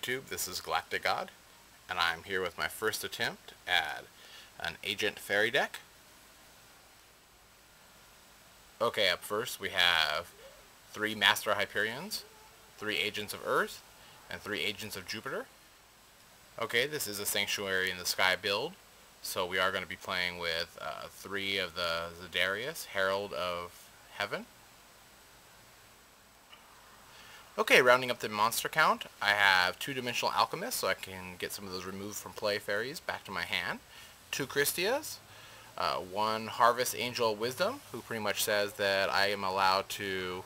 YouTube? This is Galactic God, and I'm here with my first attempt at an Agent Fairy deck. Okay, up first we have 3 Master Hyperions, 3 Agents of Earth, and 3 Agents of Jupiter. Okay, this is a Sanctuary in the Sky build, so we are going to be playing with 3 of the Zeradias, Herald of Heaven. Okay, rounding up the monster count, I have 2 Dimensional Alchemists, so I can get some of those removed from play fairies back to my hand. 2 Kristyas, 1 Harvest Angel of Wisdom, who pretty much says that I am allowed to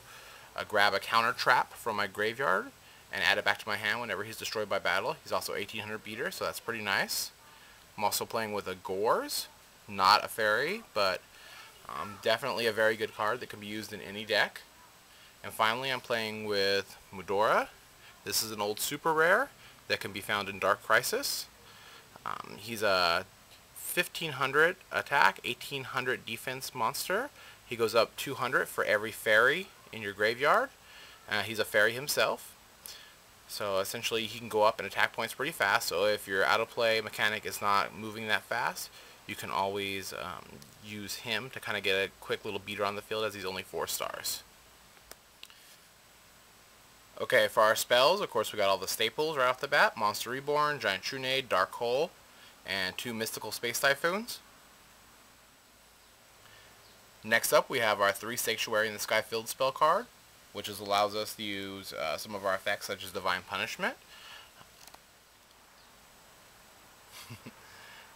grab a counter trap from my graveyard and add it back to my hand whenever he's destroyed by battle. He's also 1800 beater, so that's pretty nice. I'm also playing with a Gorz, not a fairy, but definitely a very good card that can be used in any deck. And finally, I'm playing with Mudora. This is an old super rare that can be found in Dark Crisis. He's a 1500 attack, 1800 defense monster. He goes up 200 for every fairy in your graveyard. He's a fairy himself. So essentially, he can go up and attack points pretty fast. So if your out of play mechanic is not moving that fast, you can always use him to kind of get a quick little beater on the field, as he's only 4 stars. Okay, for our spells, of course, we got all the staples right off the bat. Monster Reborn, Giant Trunade, Dark Hole, and 2 Mystical Space Typhoons. Next up, we have our 3 Sanctuary in the Sky Field spell card, which allows us to use some of our effects, such as Divine Punishment.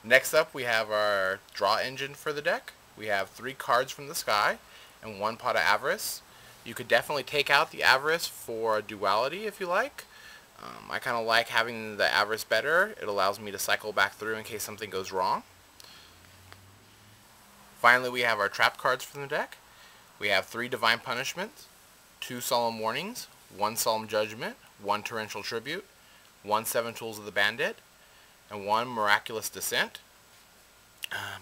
Next up, we have our draw engine for the deck. We have 3 cards from the sky and 1 Pot of Avarice. You could definitely take out the Avarice for Duality if you like. I kind of like having the Avarice better. It allows me to cycle back through in case something goes wrong. Finally, we have our trap cards from the deck. We have 3 Divine Punishments, 2 Solemn Warnings, 1 Solemn Judgment, 1 Torrential Tribute, 1 7 Tools of the Bandit, and 1 Miraculous Descent.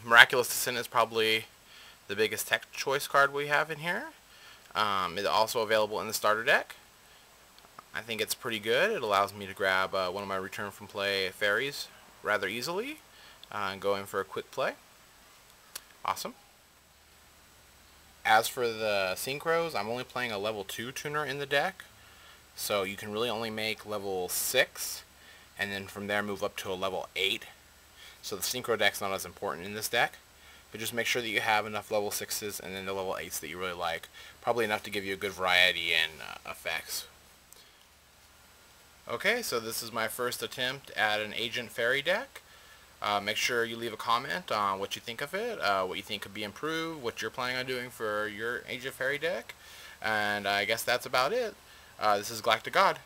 Miraculous Descent is probably the biggest tech choice card we have in here. It's also available in the starter deck. I think it's pretty good. It allows me to grab one of my return from play fairies rather easily and go in for a quick play. Awesome. As for the Synchros, I'm only playing a level 2 tuner in the deck, so you can really only make level 6 and then from there move up to a level 8. So the Synchro deck's not as important in this deck. But just make sure that you have enough level 6s and then the level 8s that you really like. Probably enough to give you a good variety in effects. Okay, so this is my first attempt at an Agent Fairy deck. Make sure you leave a comment on what you think of it, what you think could be improved, what you're planning on doing for your Agent Fairy deck. And I guess that's about it. This is Galactic God.